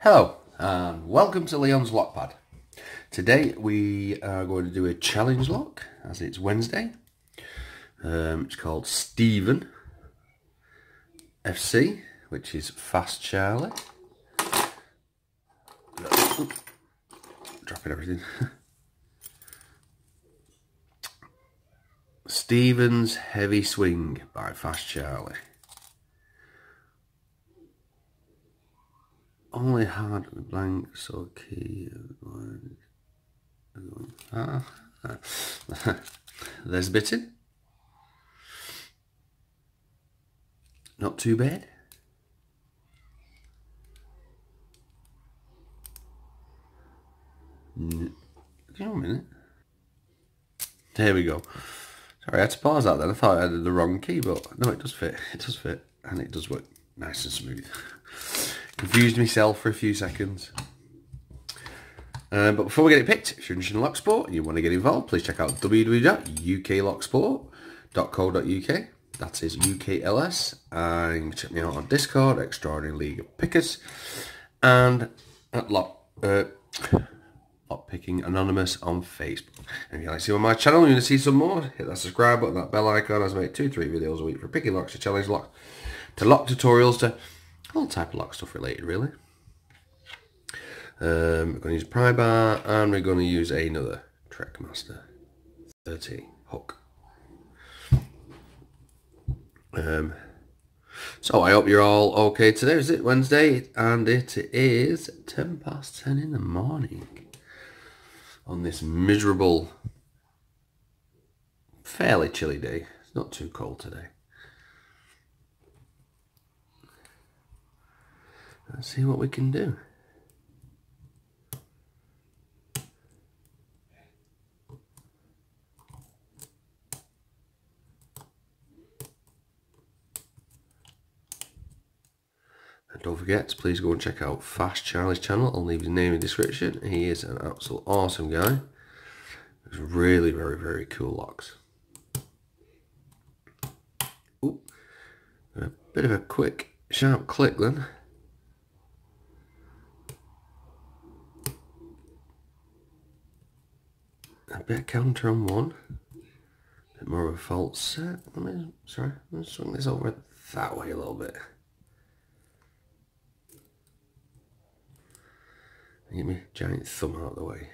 Hello and welcome to Leon's Lockpad. Today we are going to do a challenge lock as it's Wednesday. It's called Stephen FC, which is Fast Charlie. Dropping everything. Stephen's Heavy Swing by Fast Charlie. Only hard at the blank, so key. There's a bit in. Not too bad. Give me a minute. There we go. Sorry, I had to pause that then. I thought I had the wrong key, but no, it does fit. It does fit, and it does work nice and smooth. Confused myself for a few seconds. But before we get it picked, if you're interested in lock sport and you want to get involved, please check out www.uklocksport.co.uk. That is UKLS. And you can check me out on Discord, Extraordinary League of Pickers, and at Lock Picking Anonymous on Facebook. And if you like to see on my channel and you want to see some more, hit that subscribe button, that bell icon, as I make 2-3 videos a week for picking locks to challenge lock, to lock tutorials, to all type of lock stuff related, really. We're going to use a pry bar and we're going to use another Trekmaster 30 hook. So I hope you're all okay today. Is it Wednesday? And it is 10 past 10 in the morning on this miserable, fairly chilly day. It's not too cold today. Let's see what we can do. And don't forget to please go and check out Fast Charlie's channel. I'll leave his name in the description. He is an absolute awesome guy. He's really very cool locks. Ooh, a bit of a quick sharp click then. A bit of counter on one, a bit more of a false set. I'm going to swing this over that way a little bit. Get my giant thumb out of the way.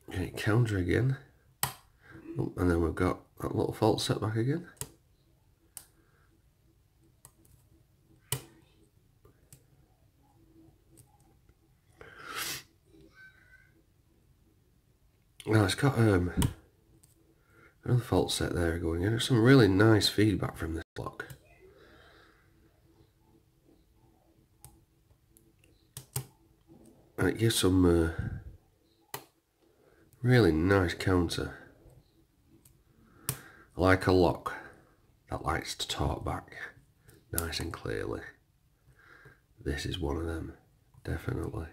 Okay, counter again. Oh, and then we've got that little false set back again. Now it's got another false set there going in. There's some really nice feedback from this lock. And it gives some really nice counter. I like a lock that likes to talk back nice and clearly. This is one of them, definitely.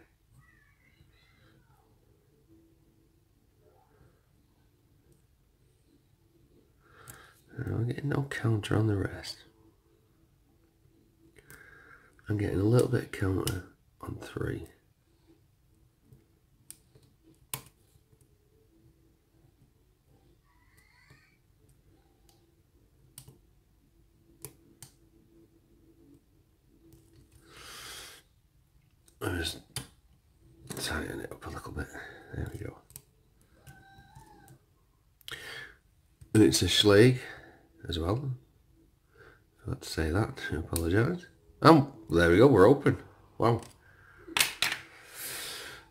I'm getting no counter on the rest. I'm getting a little bit of counter on 3. I'm just tightening it up a little bit. There we go. And it's a Schlag as well. I forgot to say that. I apologise. There we go. We're open. Wow.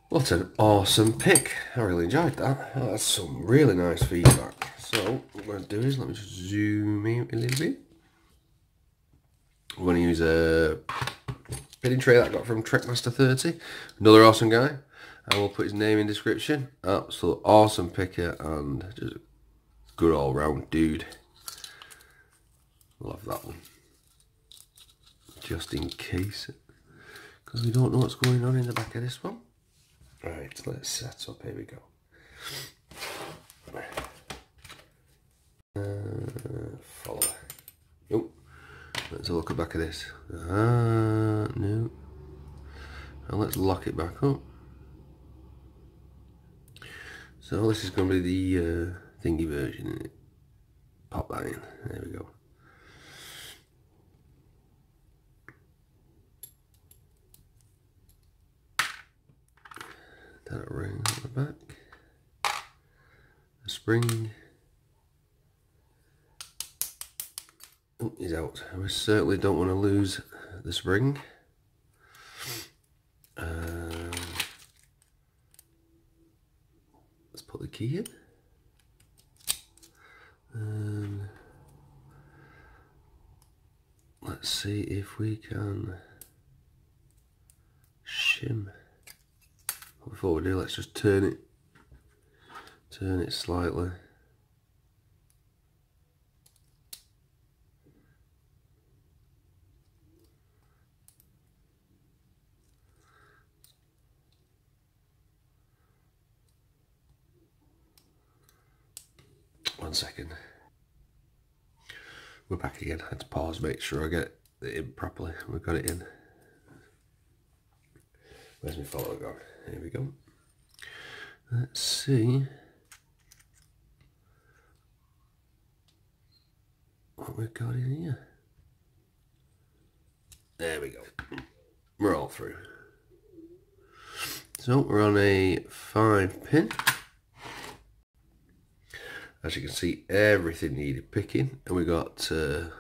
What an awesome pick. I really enjoyed that. That's some really nice feedback. So what I'm going to do is, let me just zoom in a little bit. I'm going to use a pinning tray that I got from Trekmaster 30. Another awesome guy. I will put his name in the description. Absolute awesome picker and just good all round dude. Love that one. Just in case, because we don't know what's going on in the back of this one. Right, let's set up. Here we go. a look at the back of this. No. And let's lock it back up. So this is going to be the thingy version, isn't it? Pop that in. There we go. That ring on the back. The spring is out. We certainly don't want to lose the spring. Let's put the key in. And let's see if we can shim. Before we do, let's just turn it slightly. One second. We're back again. I had to pause, make sure I get it in properly. We've got it in. Where's my photo gone? Here we go. Let's see what we've got in here. There we go. We're all through. So we're on a 5-pin. As you can see, everything needed picking, and we got straight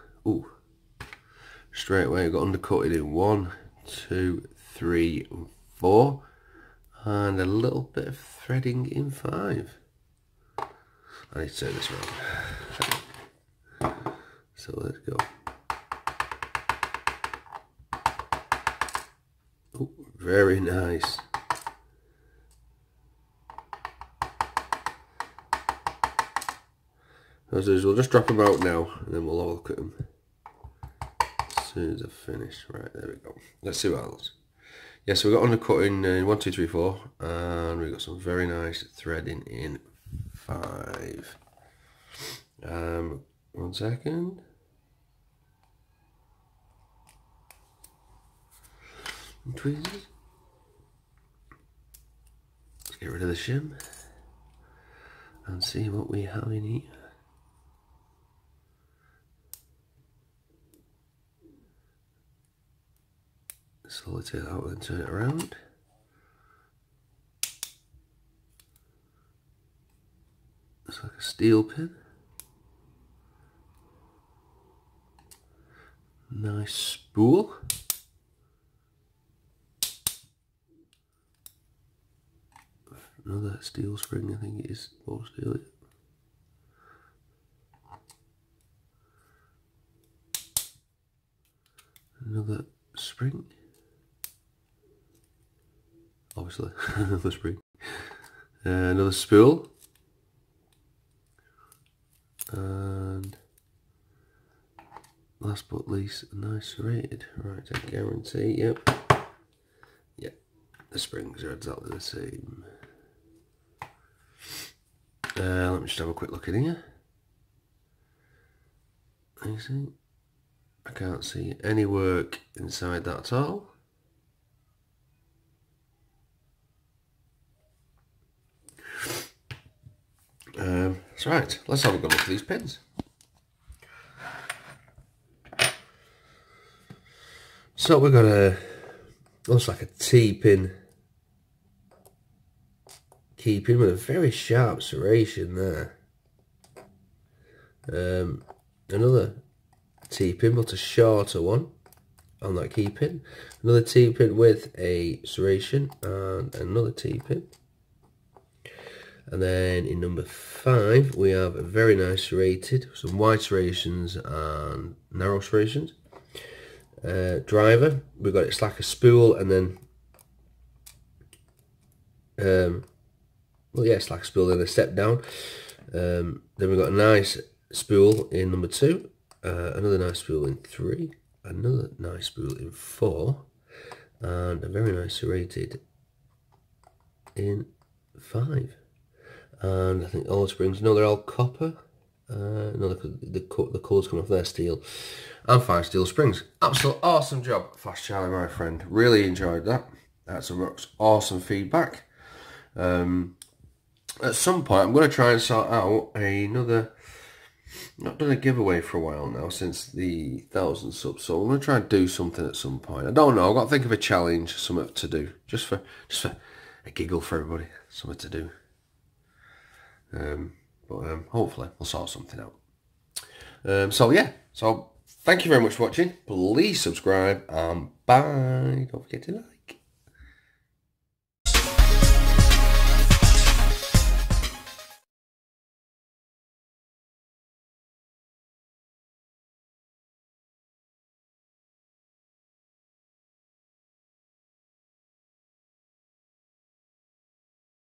away we got undercutted in 1, 2, 3, and 4, and a little bit of threading in 5. I need to turn this around. So let's go. Oh, very nice. As usual, we'll just drop them out now, and then we'll have a look at them as soon as I've finished. Right, there we go. Let's see what else. Yeah, so we got undercutting in 1, 2, 3, 4, and we got some very nice threading in 5. 1 second. And tweezers. Let's get rid of the shim and see what we have in here. Slowly take that out and turn it around. It's like a steel pin. Nice spool. Another steel spring, I think it is all steel. Another spring. Obviously, another spring. Another spool. And last but least, a nice serrated. Right, I guarantee, yep. Yep, the springs are exactly the same. Let me just have a quick look in here. You see? I can't see any work inside that at all. That's right, let's have a good look at these pins. So we've got looks like a T-pin key pin with a very sharp serration there. Another T-pin, but a shorter one on that key pin. Another T-pin with a serration and another T-pin. And then in number 5 we have a very nice serrated, some wide serrations and narrow serrations. Driver, we've got it's like a spool, and then well, yeah, it's like a spool and a step down. Then we've got a nice spool in number 2, another nice spool in 3, another nice spool in 4, and a very nice serrated in 5. And I think all the springs, no, they're all copper, No, the colours coming off there, steel. And 5 steel springs. Absolute awesome job, Fast Charlie, my friend. Really enjoyed that. That's some awesome feedback. At some point, I'm going to try and sort out another... Not done a giveaway for a while now, since the 1,000 subs, so I'm going to try and do something at some point. I don't know, I've got to think of a challenge, something to do. Just for a giggle for everybody. Something to do. But hopefully we'll sort something out. So yeah, so thank you very much for watching. Please subscribe and bye. Don't forget to like.